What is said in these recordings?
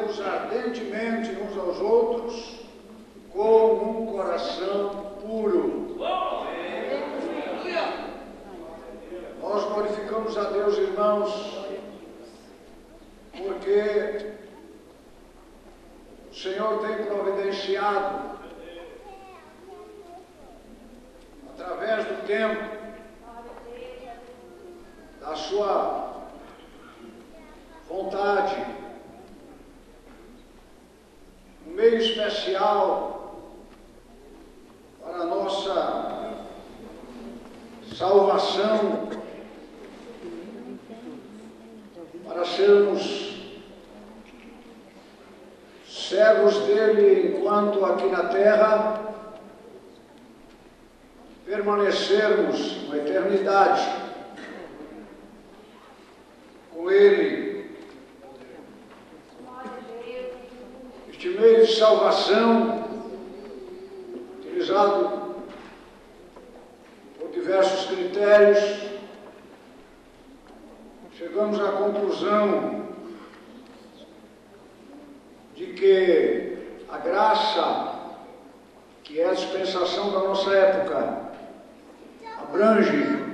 amemos ardentemente uns aos outros com um coração puro. Nós glorificamos a Deus, irmãos, porque o Senhor tem providenciado, através do tempo, da sua vontade, um meio especial para a nossa salvação, para sermos servos dele enquanto aqui na terra permanecermos na eternidade com ele. Este meio de salvação, utilizado por diversos critérios, chegamos à conclusão de que a graça, que é a dispensação da nossa época, abrange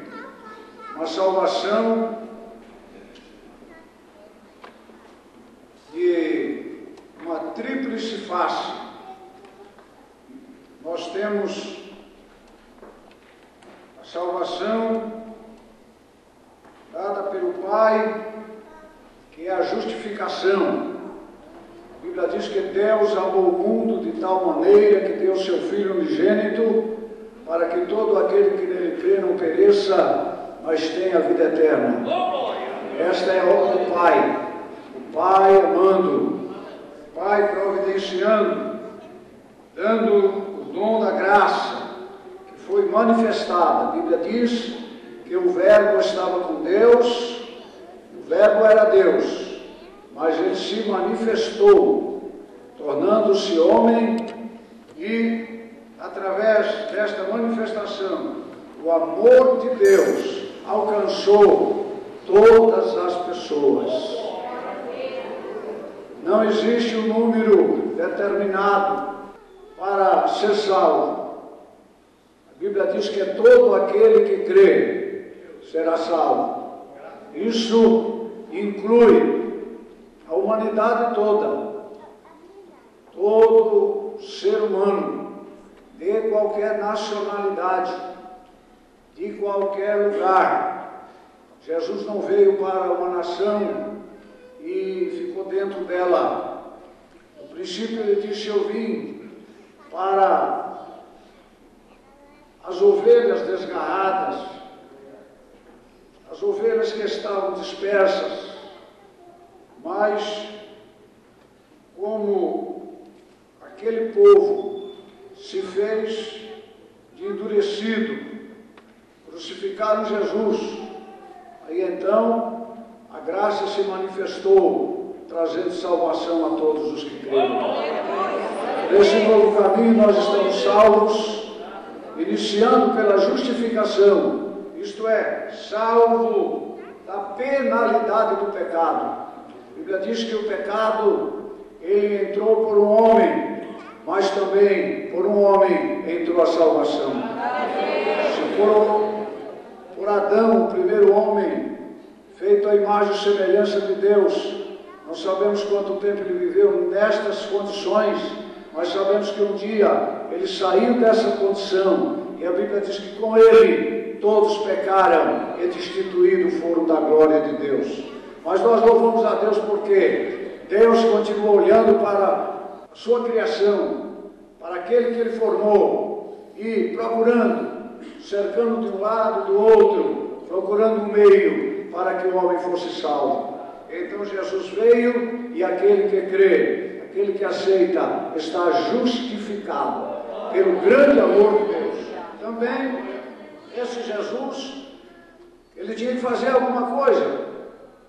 uma salvação de uma tríplice face. Nós temos a salvação dada pelo Pai, que é a justificação. A Bíblia diz que Deus amou o mundo de tal maneira que deu seu Filho unigênito, para que todo aquele que nele crê não pereça, mas tenha a vida eterna. Esta é a obra do Pai. O Pai amando, o Pai providenciando, dando o dom da graça, que foi manifestada. A Bíblia diz que o Verbo estava com Deus, o Verbo era Deus, mas ele se manifestou, tornando-se homem, e através desta manifestação, o amor de Deus alcançou todas as pessoas. Não existe um número determinado para ser salvo. A Bíblia diz que é todo aquele que crê será salvo. Isso inclui a humanidade toda, todo ser humano, de qualquer nacionalidade, de qualquer lugar. Jesus não veio para uma nação e ficou dentro dela. No princípio ele disse: eu vim para as ovelhas desgarradas, as ovelhas que estavam dispersas, mas como aquele povo se fez de endurecido, crucificaram Jesus, aí então a graça se manifestou, trazendo salvação a todos os que creem. Nesse novo caminho nós estamos salvos, iniciando pela justificação, isto é, salvo da penalidade do pecado. A Bíblia diz que o pecado, ele entrou por um homem, mas também por um homem entrou a salvação. Se por Adão, o primeiro homem, feito à imagem e semelhança de Deus, não sabemos quanto tempo ele viveu nestas condições, mas sabemos que um dia ele saiu dessa condição, e a Bíblia diz que com ele todos pecaram e destituídos foram da glória de Deus. Mas nós louvamos a Deus porque Deus continua olhando para a sua criação, para aquele que ele formou, e procurando, cercando de um lado, do outro, procurando um meio para que o homem fosse salvo. Então Jesus veio, e aquele que crê, aquele que aceita, está justificado pelo grande amor de Deus. Também esse Jesus, ele tinha que fazer alguma coisa.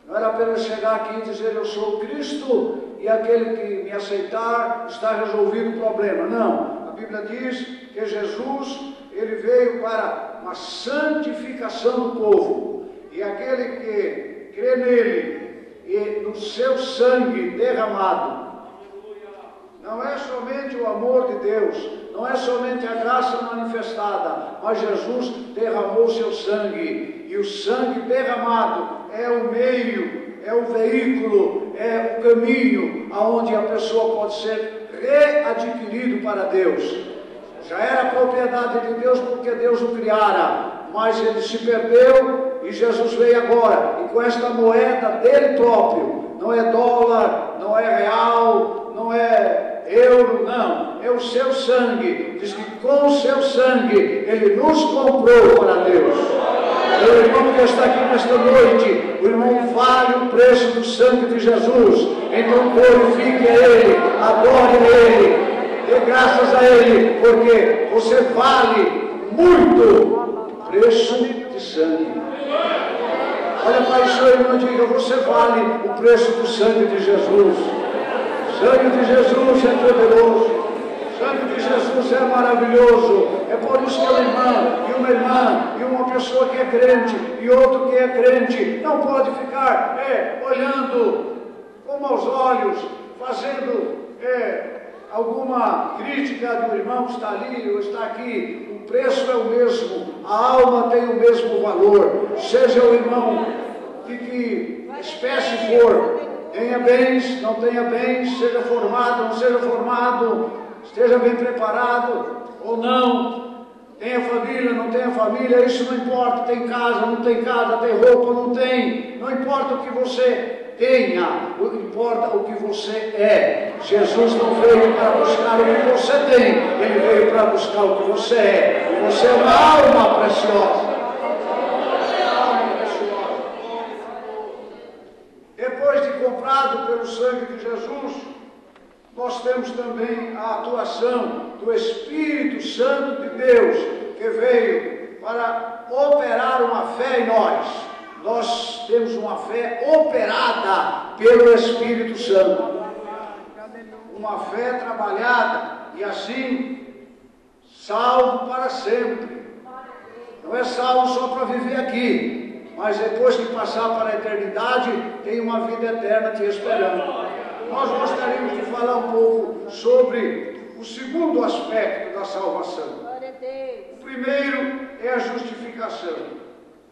Não era apenas chegar aqui e dizer: eu sou Cristo, e aquele que me aceitar está resolvido o problema. Não, a Bíblia diz que Jesus, ele veio para uma santificação do povo, e aquele que crê nele e no seu sangue derramado, Não é somente o amor de Deus, não é somente a graça manifestada, mas Jesus derramou seu sangue, e o sangue derramado é o meio, é o veículo, é o caminho aonde a pessoa pode ser readquirido para Deus. Já era propriedade de Deus porque Deus o criara, mas ele se perdeu e Jesus veio agora, e com esta moeda dele próprio, não é dólar, não é real, não é euro, não, é o seu sangue. Diz que com o seu sangue ele nos comprou para Deus. Meu irmão que está aqui nesta noite, o irmão vale o preço do sangue de Jesus. Então glorifique a Ele, adore a Ele, dê graças a Ele, porque você vale muito preço de sangue. Olha para isso, irmão, diga: você vale o preço do sangue de Jesus. O sangue de Jesus é poderoso, o sangue de Jesus é maravilhoso. É por isso que uma irmã, e uma pessoa que é crente, e outro que é crente, não pode ficar olhando com maus olhos, fazendo alguma crítica do irmão que está ali ou está aqui. O preço é o mesmo, a alma tem o mesmo valor, seja o irmão de que espécie for, tenha bens, não tenha bens, seja formado, não seja formado, esteja bem preparado ou não, tenha família, não tenha família, isso não importa, tem casa, não tem casa, tem roupa, não tem, não importa o que você tenha, o que importa o que você é. Jesus não veio para buscar o que você tem, Ele veio para buscar o que você é, e você é uma alma preciosa. Depois de comprado pelo sangue de Jesus, nós temos também a atuação do Espírito Santo de Deus, que veio para operar uma fé em nós. Nós temos uma fé operada pelo Espírito Santo, uma fé trabalhada e assim salvo para sempre. Não é salvo só para viver aqui, mas depois que passar para a eternidade, tem uma vida eterna te esperando. Nós gostaríamos de falar um pouco sobre o segundo aspecto da salvação. O primeiro é a justificação.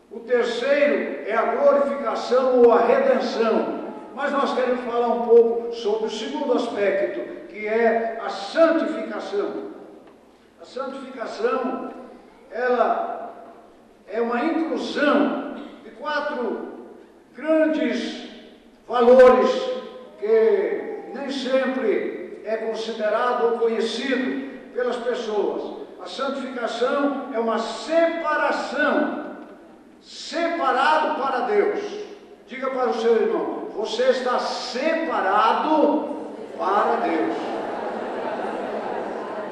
O terceiro é a glorificação ou a redenção. Mas nós queremos falar um pouco sobre o segundo aspecto, que é a santificação. A santificação, ela é uma inclusão de 4 grandes valores que nem sempre é considerado ou conhecido pelas pessoas. A santificação é uma separação, separado para Deus. Diga para o seu irmão: você está separado para Deus.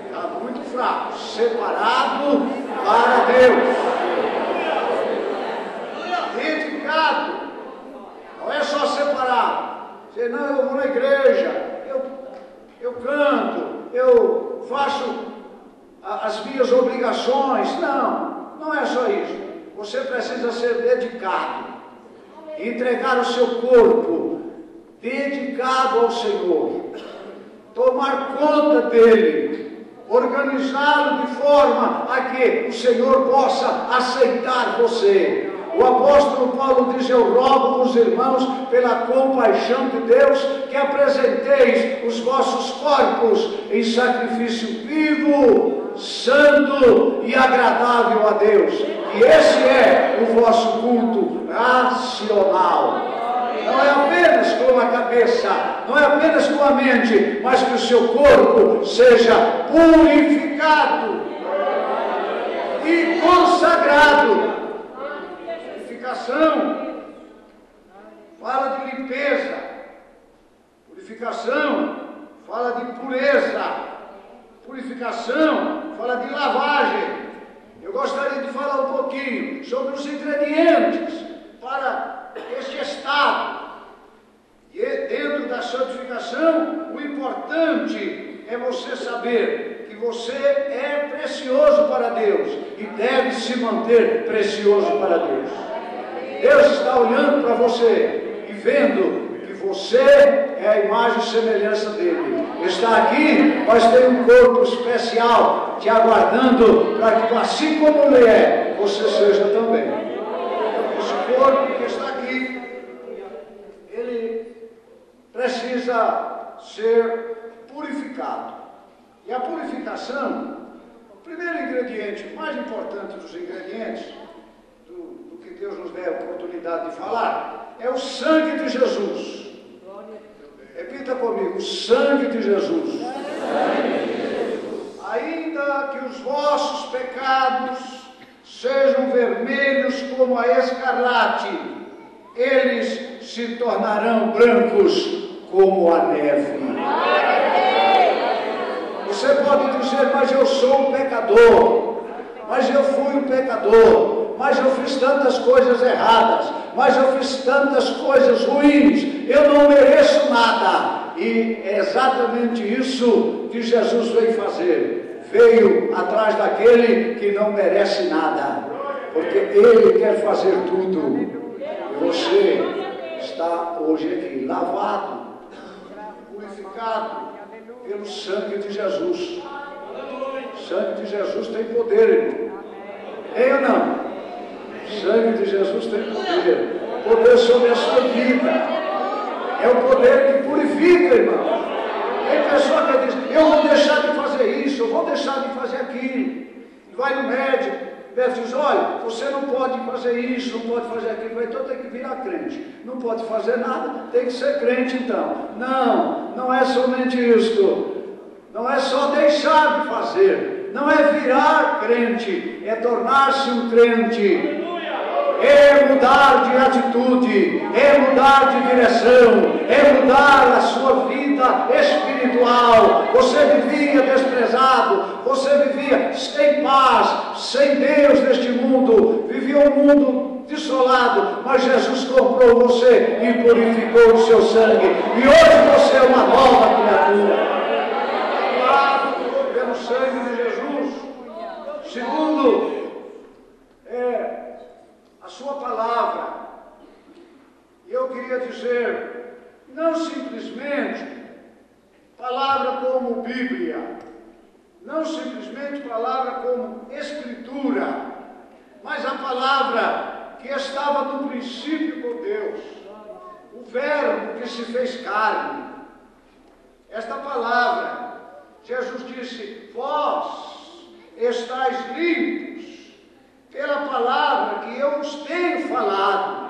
Está muito fraco. Separado para Deus. Dedicado. Não é só separado. Você, não, eu vou na igreja, eu canto, eu faço as minhas obrigações. Não, não é só isso. Você precisa ser dedicado, entregar o seu corpo, dedicado ao Senhor, tomar conta dele, organizá-lo de forma a que o Senhor possa aceitar você. O apóstolo Paulo diz: eu rogo os irmãos, pela compaixão de Deus, que apresenteis os vossos corpos em sacrifício vivo, santo e agradável a Deus. E esse é o vosso culto racional. Não é apenas com a cabeça, não é apenas com a mente, mas que o seu corpo seja purificado e consagrado. Purificação fala de limpeza, purificação fala de pureza, purificação fala de lavagem. Eu gostaria de falar um pouquinho sobre os ingredientes para este estado. E dentro da santificação, o importante é você saber que você é precioso para Deus e deve se manter precioso para Deus. Deus está olhando para você e vendo que você é a imagem e semelhança dele. Está aqui, mas tem um corpo especial te aguardando para que, assim como ele é, você seja também. Esse corpo que está aqui, ele precisa ser purificado. E a purificação, o primeiro ingrediente, mais importante dos ingredientes, do que Deus nos dê a oportunidade de falar, é o sangue de Jesus. Repita comigo, o sangue de Jesus. Ainda que os vossos pecados sejam vermelhos como a escarlate, eles se tornarão brancos como a neve. Você pode dizer, mas eu sou um pecador, mas eu fui um pecador, mas eu fiz tantas coisas erradas, mas eu fiz tantas coisas ruins, eu não mereço nada. E é exatamente isso que Jesus veio fazer. Veio atrás daquele que não merece nada, porque Ele quer fazer tudo. E você está hoje aqui, lavado, purificado pelo sangue de Jesus. O sangue de Jesus tem poder, irmão. Tem ou não? O sangue de Jesus tem poder. Poder sobre a sua vida. É o poder que purifica, irmão. Tem pessoa que diz, eu vou deixar de fazer isso, eu vou deixar de fazer aquilo. Vai no médico, o médico diz, olha, você não pode fazer isso, não pode fazer aquilo, então tem que virar crente. Não pode fazer nada, tem que ser crente então. Não, não é somente isso. Não é só deixar de fazer, não é virar crente, é tornar-se um crente. É mudar de atitude, é mudar de direção, é mudar a sua vida espiritual. Você vivia desprezado, você vivia sem paz, sem Deus neste mundo, vivia um mundo desolado, mas Jesus comprou você e purificou o seu sangue, e hoje você é uma nova criatura. Pelo sangue de Jesus. Segundo, a sua palavra. E eu queria dizer, não simplesmente palavra como Bíblia, não simplesmente palavra como Escritura, mas a palavra que estava no princípio com Deus, o Verbo que se fez carne. Esta palavra, Jesus disse, vós estáis limpos pela palavra que eu vos tenho falado.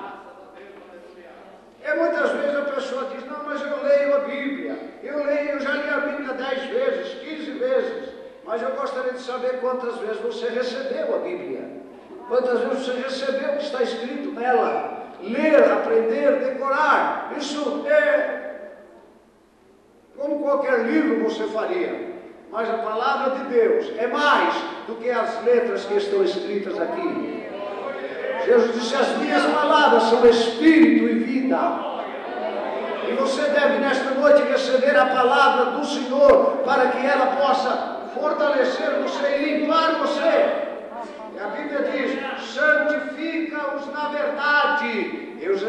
Muitas vezes a pessoa diz, não, mas eu leio a Bíblia, eu já li a Bíblia 10 vezes, 15 vezes, mas eu gostaria de saber quantas vezes você recebeu a Bíblia, quantas vezes você recebeu o que está escrito nela, ler, aprender, decorar. Isso é como qualquer livro você faria. Mas a palavra de Deus é mais do que as letras que estão escritas aqui. Jesus disse, as minhas palavras são espírito e vida. E você deve nesta noite receber a palavra do Senhor, para que ela possa fortalecer você e limpar você. E a Bíblia diz, santifica-os na verdade. Deus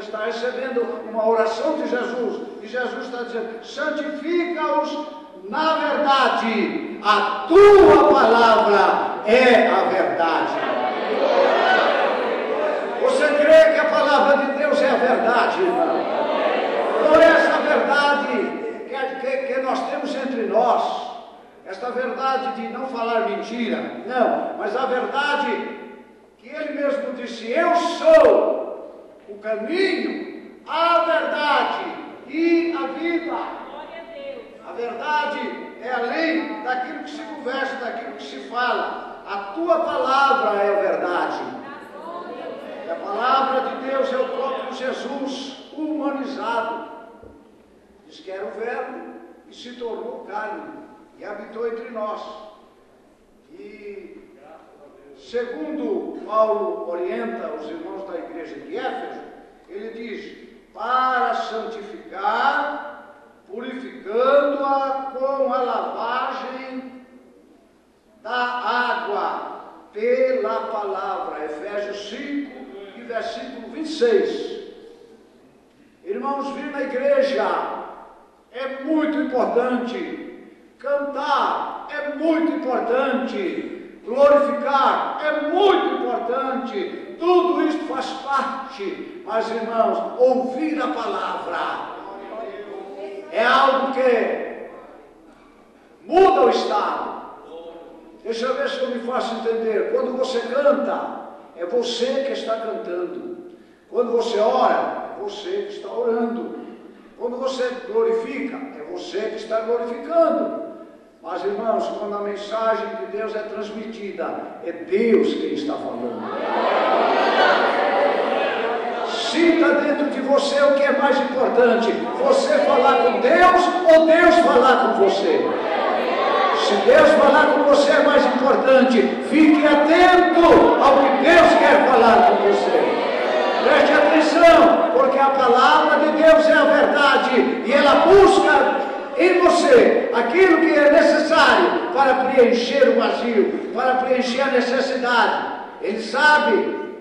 está recebendo uma oração de Jesus, e Jesus está dizendo, santifica-os na verdade, a tua palavra é a verdade. Você crê que a palavra de Deus é a verdade, irmão? Não é essa verdade que nós temos entre nós, esta verdade de não falar mentira, não, mas a verdade que Ele mesmo disse, eu sou o caminho, a verdade e a vida. A verdade é além daquilo que se conversa, daquilo que se fala. A tua palavra é a verdade. E a palavra de Deus é o próprio Jesus humanizado. Diz que era o Verbo e se tornou carne e habitou entre nós. E segundo Paulo orienta os irmãos da igreja de Éfeso, ele diz, para santificar, purificando-a com a lavagem da água pela palavra. Efésios 5 e versículo 26. Irmãos, muito importante, cantar é muito importante, glorificar é muito importante, tudo isso faz parte, mas irmãos, ouvir a palavra é algo que muda o estado. Deixa eu ver se eu me faço entender. Quando você canta, é você que está cantando. Quando você ora, é você que está orando. Quando você glorifica, é você que está glorificando. Mas, irmãos, quando a mensagem de Deus é transmitida, é Deus quem está falando. Sinta dentro de você o que é mais importante: você falar com Deus ou Deus falar com você. Se Deus falar com você é mais importante, fique atento ao que Deus quer falar com você. Preste atenção, porque a palavra de Deus é a verdade e ela busca em você aquilo que é necessário para preencher o vazio, para preencher a necessidade. Ele sabe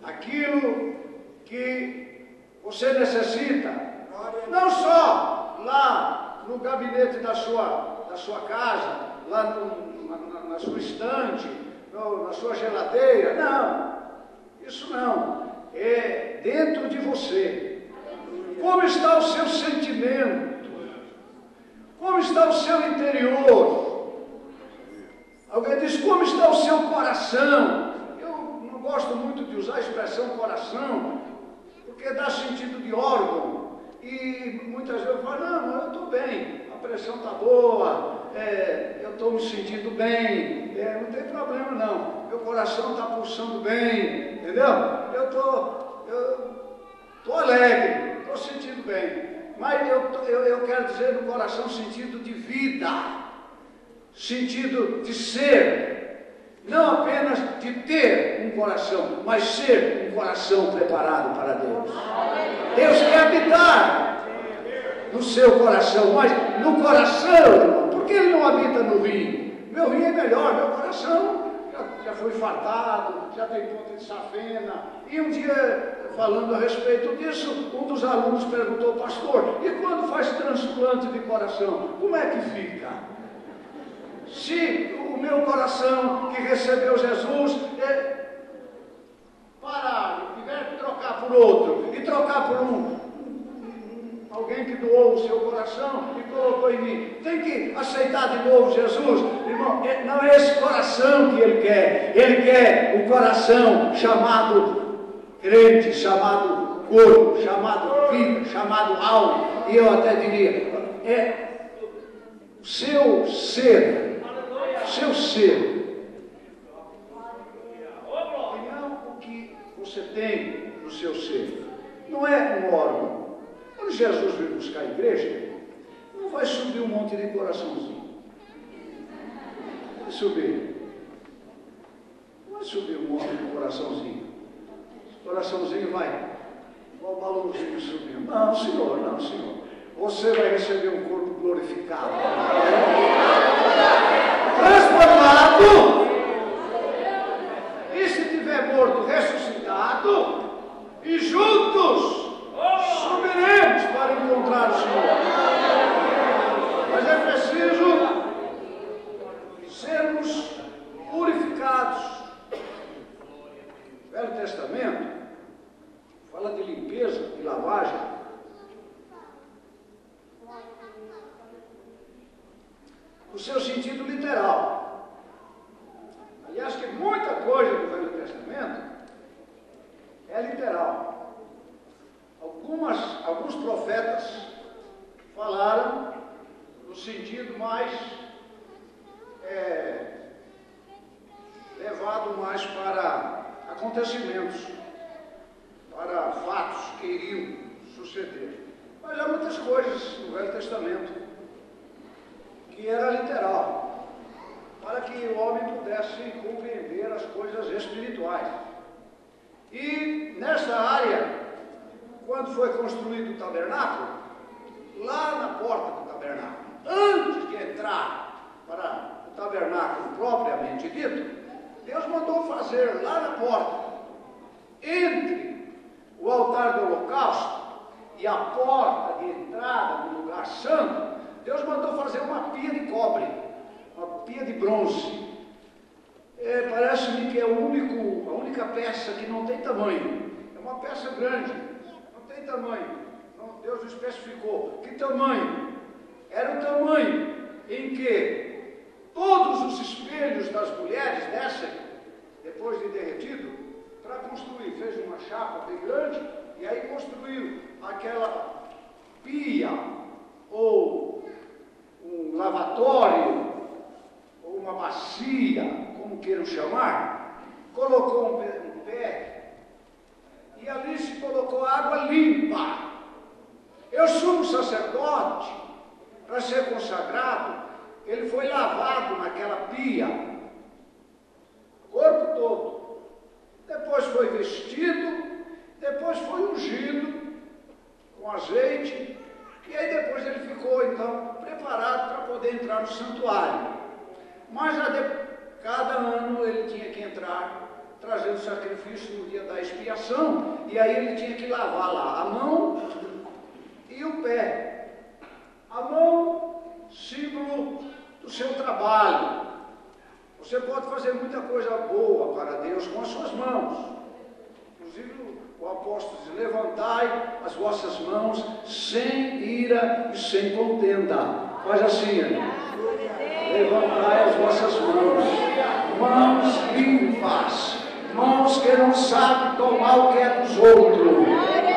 aquilo que você necessita, não só lá no gabinete da sua casa, lá na sua estante, na sua geladeira, não, isso não, é dentro de você. Como está o seu sentimento? Como está o seu interior? Alguém diz, como está o seu coração? Eu não gosto muito de usar a expressão coração, porque dá sentido de órgão. E muitas vezes eu falo, não, eu estou bem, a pressão está boa, eu estou me sentindo bem, não tem problema não, meu coração está pulsando bem, entendeu? Eu estou alegre, estou sentindo bem. Mas eu quero dizer no coração sentido de vida, sentido de ser, não apenas de ter um coração, mas ser um coração preparado para Deus. Deus quer habitar no seu coração, mas no coração, irmão, por que Ele não habita no rim? Meu rim é melhor, meu coração já foi fartado, já tem ponta de safena. E um dia, falando a respeito disso, um dos alunos perguntou, pastor, e quando faz transplante de coração, como é que fica? Se o meu coração que recebeu Jesus parar, tiver que trocar por outro, e trocar por alguém que doou o seu coração e colocou em mim, tem que aceitar de novo Jesus, irmão. Não é esse coração que Ele quer o coração chamado crente, chamado corpo, chamado vida, chamado alma, e eu até diria, é o seu ser, e não o que você tem no seu ser, não é um órgão. Quando Jesus veio buscar a igreja, não vai subir um monte de coraçãozinho. Vai subir. Não vai subir um monte de coraçãozinho. O coraçãozinho vai, igual o balãozinho subindo. Não, Senhor, não, Senhor. Você vai receber um corpo glorificado. Transformado. E se tiver morto, ressuscitado. E juntos subiremos para encontrar o Senhor. Mas é preciso sermos purificados. O Velho Testamento fala de limpeza e lavagem. No seu sentido literal. Aliás, que muita coisa do Velho Testamento é literal. Alguns profetas falaram no sentido mais levado mais para acontecimentos, para fatos que iriam suceder. Mas há muitas coisas no Velho Testamento que era literal, para que o homem pudesse compreender as coisas espirituais. E nesta área, quando foi construído o tabernáculo, lá na porta do tabernáculo, antes de entrar para o tabernáculo propriamente dito, Deus mandou fazer lá na porta, entre o altar do holocausto e a porta de entrada do lugar santo, pia de bronze. Parece-me que é a única peça que não tem tamanho. É uma peça grande, não tem tamanho. Deus não especificou que tamanho. Era o tamanho em que todos os espelhos das mulheres descem, depois de derretido, para construir. Fez uma chapa bem grande e aí construiu aquela pia, ou um lavatório, ou uma bacia, como queiram chamar. Colocou um pé e ali se colocou água limpa. Eu sou um sacerdote, para ser consagrado, ele foi lavado naquela pia, corpo todo. Depois foi vestido, depois foi ungido com azeite, e aí depois ele ficou, então, preparado para poder entrar no santuário. Mas cada ano ele tinha que entrar, trazendo sacrifício no dia da expiação, e aí ele tinha que lavar lá a mão e o pé. A mão, símbolo do seu trabalho. Você pode fazer muita coisa boa para Deus com as suas mãos. Inclusive o apóstolo diz: levantai as vossas mãos sem ira e sem contenda. Faz assim, levantai as vossas mãos, mãos limpas, mãos que não sabem tomar o que é dos outros,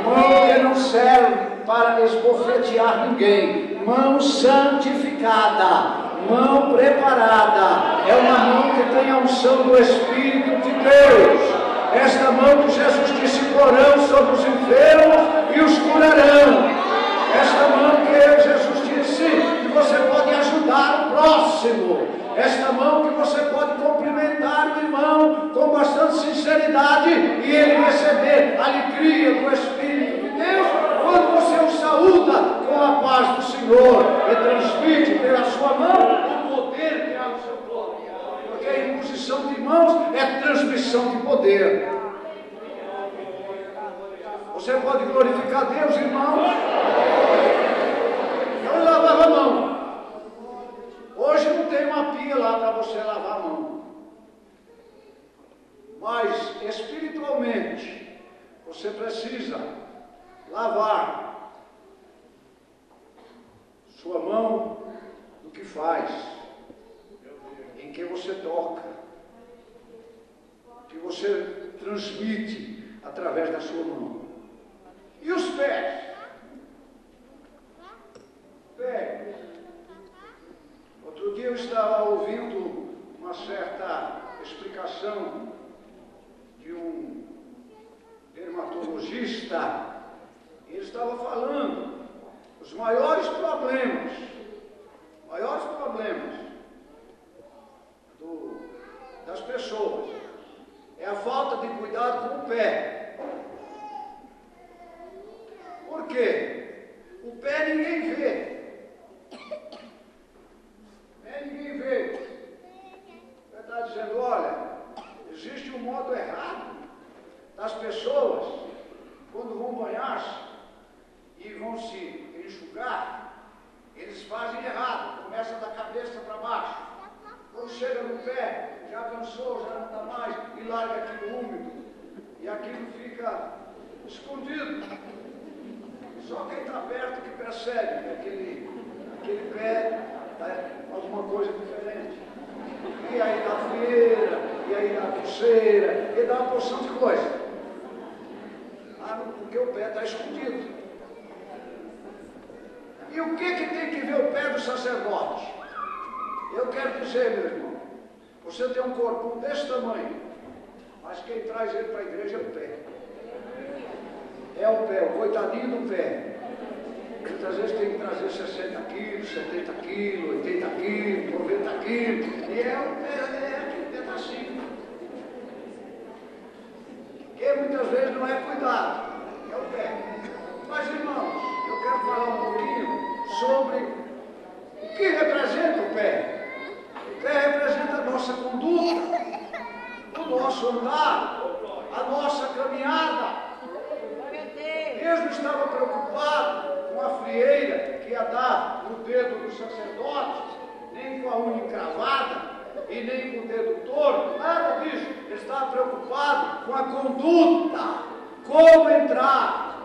mão que não serve para esbofetear ninguém, mão santificada, mão preparada, é uma mão que tem a unção do Espírito de Deus. Esta mão que Jesus disse: porão sobre os enfermos e os curarão. Esta mão que Jesus disse que você pode ajudar o próximo. Esta mão que você pode cumprimentar o irmão com bastante sinceridade e ele receber a alegria do Espírito de Deus quando você o saúda com a paz do Senhor e transmite pela sua mão o poder que há no seu corpo. Porque a imposição de mãos é transmissão de poder. Você pode glorificar Deus, irmão? Eu lavava a mão. Hoje não tem uma pia lá para você lavar a mão. Mas espiritualmente você precisa lavar sua mão do que faz, em que você toca, que você transmite através da sua mão. E os pés? Pés. Outro dia eu estava ouvindo uma certa explicação de um dermatologista. Ele estava falando os maiores problemas das pessoas é a falta de cuidado com o pé. Por quê? O pé ninguém vê. Ninguém vê. Ele está dizendo: olha, existe um modo errado das pessoas, quando vão banhar-se e vão se enxugar, eles fazem errado, começa da cabeça para baixo. Quando chega no pé, já cansou, já não está mais, e larga aquilo úmido, e aquilo fica escondido. Só quem está perto que percebe que aquele pé está alguma coisa diferente. E aí dá frieira, e aí dá coceira, e dá uma porção de coisa. Porque o pé está escondido. E o que tem que ver o pé do sacerdote? Eu quero dizer, meu irmão, você tem um corpo desse tamanho, mas quem traz ele para a igreja é o pé. É o pé, o coitadinho do pé. Muitas vezes tem que trazer 60 quilos, 70 quilos, 80 quilos, 90 quilos, e é o pé, é aquele pedacinho. Que muitas vezes não é cuidado, é o pé. Mas, irmãos, eu quero falar um pouquinho sobre o que representa o pé. O pé representa a nossa conduta, o nosso andar, a nossa caminhada. Deus não estava preocupado com a frieira que ia dar no dedo do sacerdote, nem com a unha encravada, e nem com o dedo torto, nada disso. Ele estava preocupado com a conduta, como entrar.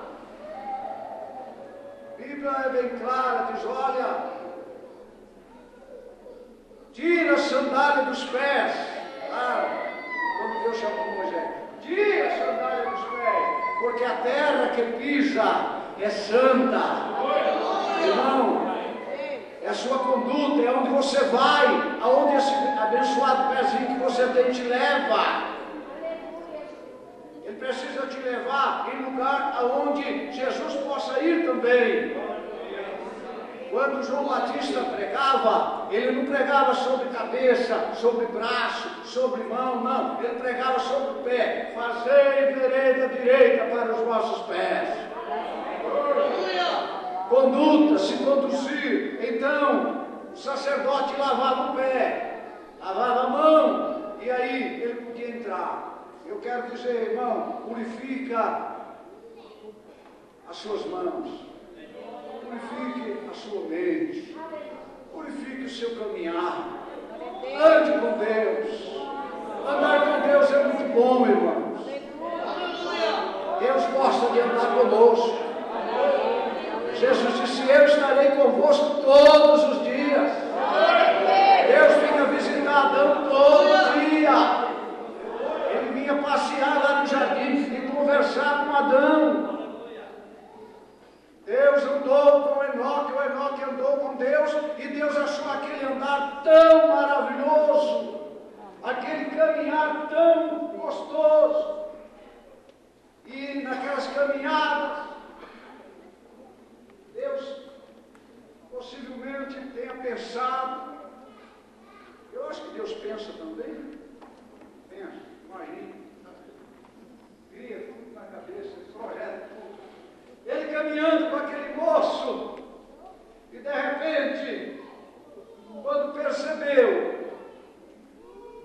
A Bíblia é bem clara, diz, olha, tira a sandália dos pés. Claro, quando Deus chamou Moisés, tira a sandália dos pés, porque a terra que pisa é santa. Irmão, é a sua conduta, é onde você vai, aonde esse abençoado pezinho que você tem te leva. Ele precisa te levar em lugar aonde Jesus possa ir também. Quando João Batista pregava, ele não pregava sobre cabeça, sobre braço, sobre mão, não. Ele pregava sobre o pé. Fazei vereda direita para os vossos pés. Conduta, se conduzir. Então, o sacerdote lavava o pé, lavava a mão, e aí ele podia entrar. Eu quero dizer, irmão, purifica as suas mãos, purifique a sua mente, purifique o seu caminhar, ande com Deus. Andar com Deus é muito bom, irmãos. Deus gosta de andar conosco. Jesus disse, eu estarei convosco todos os dias. Deus vinha visitar Adão todo dia. Ele vinha passear lá no jardim e conversar com Adão. Deus andou com o Enoque andou com Deus, e Deus achou aquele andar tão maravilhoso, aquele caminhar tão gostoso. E naquelas caminhadas, Deus possivelmente tenha pensado, eu acho que Deus pensa também, pensa, imagina, cria tudo na cabeça, projeta tudo. Ele caminhando com aquele moço, e de repente, quando percebeu,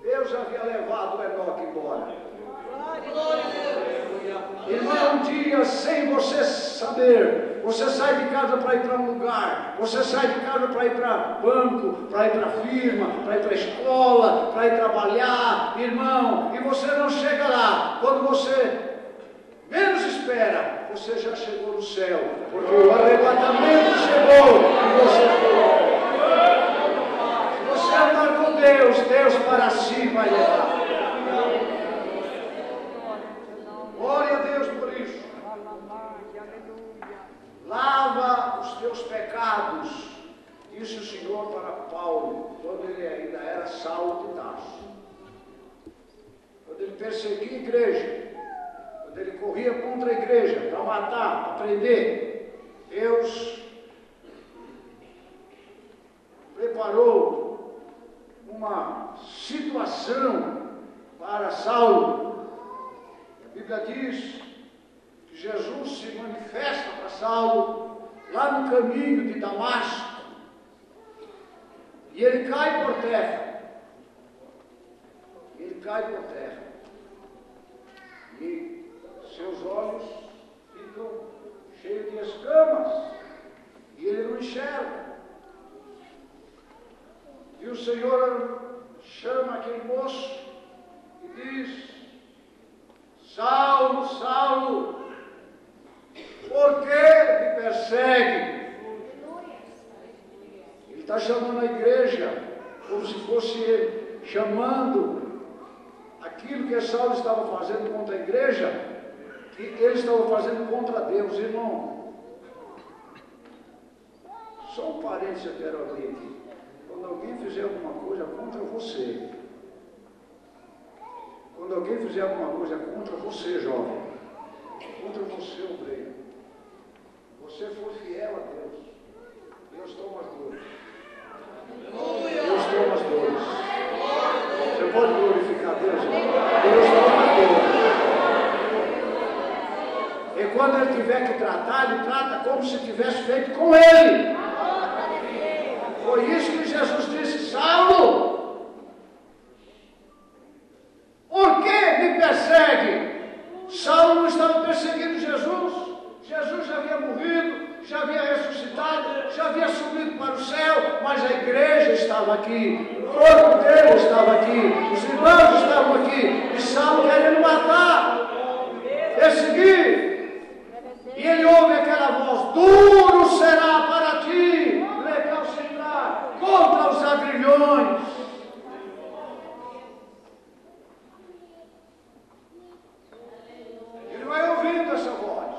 Deus havia levado o Enoque embora. Irmão, um dia sem você saber, você sai de casa para ir para um lugar, você sai de casa para ir para banco, para ir para firma, para ir para escola, para ir trabalhar, irmão, e você não chega lá. Quando você menos espera, você já chegou no céu, porque o arrebatamento chegou e você foi. Se você andar com Deus, Deus para si vai levar. Glória a Deus por isso. Lava os teus pecados, disse o Senhor para Paulo, quando ele ainda era Saulo de Tarso. Quando ele perseguia a igreja, quando ele corria contra a igreja, para matar, para prender, Deus preparou uma situação para Saulo. A Bíblia diz que Jesus se manifesta para Saulo lá no caminho de Damasco, e ele cai por terra. Ele cai por terra. E seus olhos ficam cheios de escamas, e ele não enxerga. E o Senhor chama aquele moço e diz: Saulo, Saulo, por que me persegue? Ele está chamando a igreja como se fosse ele chamando aquilo que Saulo estava fazendo contra a igreja, que ele estava fazendo contra Deus. Irmão, só um parênteses eu quero abrir aqui. Quando alguém fizer alguma coisa contra você, quando alguém fizer alguma coisa contra você, jovem, contra você, obreiro, você for fiel a Deus, Deus toma as dores. Deus toma as dores. Você pode glorificar Deus? Deus toma as dores. E quando ele tiver que tratar, ele trata como se tivesse feito com ele. Foi isso que Jesus disse: Saulo, por que me persegue? Saulo não estava perseguindo Jesus. Jesus já havia morrido, já havia ressuscitado, já havia subido para o céu, mas a igreja estava aqui. corpo dele estava aqui, os irmãos estavam aqui, e Saulo querendo matar, perseguir. E ele ouve aquela voz: duro será para ti recalcitrar contra os agrilhões. Ele vai ouvindo essa voz.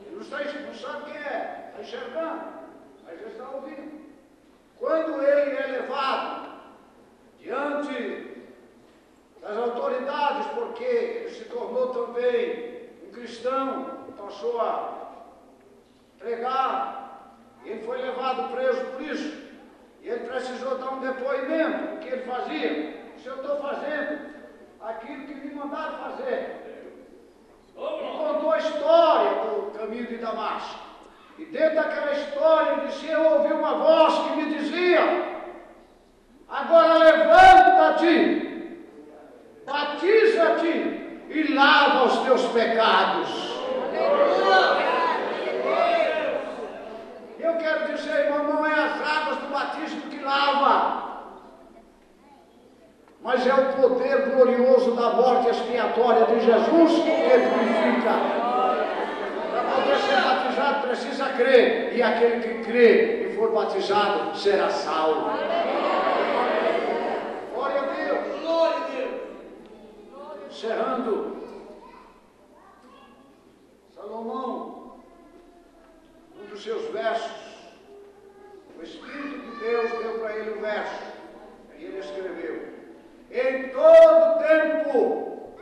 Ele não sabe quem é, está enxergando, mas ele está ouvindo. Quando ele é levado diante das autoridades, porque ele se tornou também um cristão, passou a pregar, e ele foi levado preso por isso, e ele precisou dar um depoimento. O que ele fazia? Se eu estou fazendo aquilo que me mandaram fazer. E contou a história do caminho de Damasco. E dentro daquela história ele dizia: eu ouvi uma voz que me dizia: agora levanta-te, batiza-te e lava os teus pecados. Eu quero dizer, irmão, não é as águas do batismo que lava, mas é o poder glorioso da morte expiatória de Jesus que purifica. Para poder ser batizado precisa crer, e aquele que crê e for batizado será salvo. Glória a Deus. Glória a Deus. Encerrando, Salomão, um dos seus versos, o Espírito de Deus deu para ele um verso, e ele escreveu: em todo tempo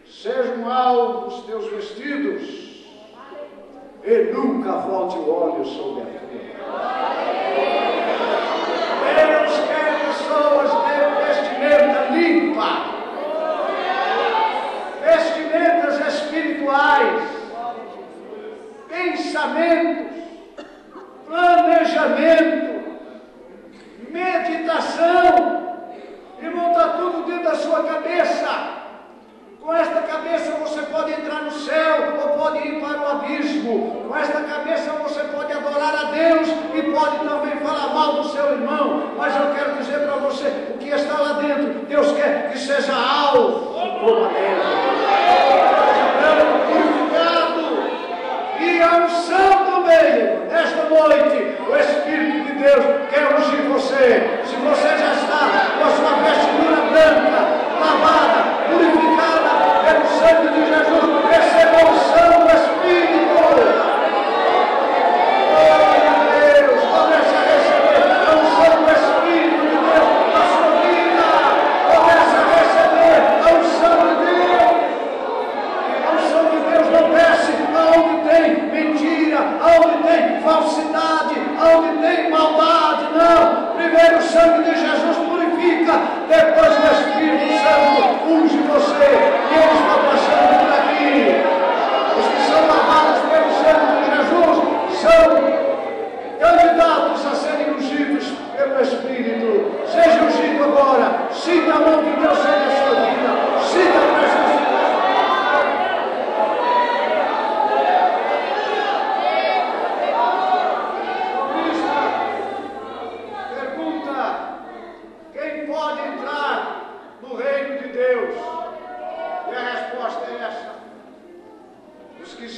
sejam alvos os teus vestidos, e nunca volte o óleo sobre a tua. Deus quer pessoas de vestimenta limpa, vestimentas espirituais, pensamentos, planejamento, meditação. Irmão, está tudo dentro da sua cabeça. Com esta cabeça você pode entrar no céu ou pode ir para o abismo. Com esta cabeça você pode adorar a Deus e pode também falar mal do seu irmão. Mas eu quero dizer para você, o que está lá dentro, Deus quer que seja alvo como a purificado. E a unção também, nesta noite, o Espírito de Deus quer ungir você. Se você já está com a sua vestidura branca, lavada, purificada pelo sangue de Jesus, receba a unção do Espírito. Glória a Deus, comece a receber a unção do Espírito de Deus na sua vida. Comece a receber a unção de Deus. A unção de Deus não desce aonde tem mentira, aonde tem falsidade, aonde tem maldade, não. Primeiro o sangue de Jesus purifica, depois o Espírito Santo unge você, e ele está passando por aqui. Os que são lavados pelo sangue de Jesus são candidatos a serem ungidos pelo Espírito. Seja ungido agora, sinta a mão de Deus sobre a sua vida, sinta a presença de Deus.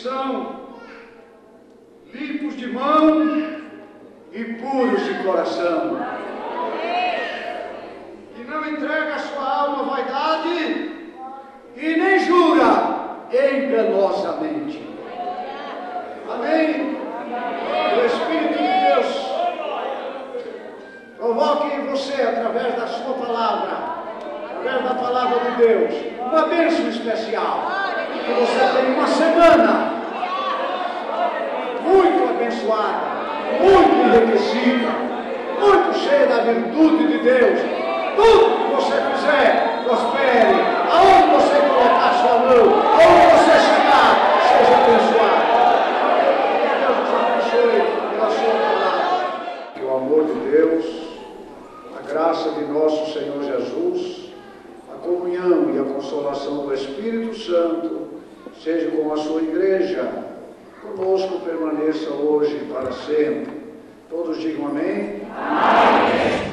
São limpos de mão e puros de coração, que não entrega a sua alma à vaidade e nem jura enganosamente. Amém? O Espírito de Deus provoque em você, através da sua palavra, através da palavra de Deus, uma bênção especial. Que você tenha uma semana muito abençoada, muito enriquecida, muito cheia da virtude de Deus. Tudo que você fizer, prospere. Aonde você colocar sua mão, aonde você chegar, seja abençoado. Que Deus nos abençoe pela sua palavra. Que o amor de Deus, a graça de nosso Senhor Jesus, a comunhão e a consolação do Espírito Santo seja com a sua igreja, conosco permaneça hoje e para sempre. Todos digam amém. Amém.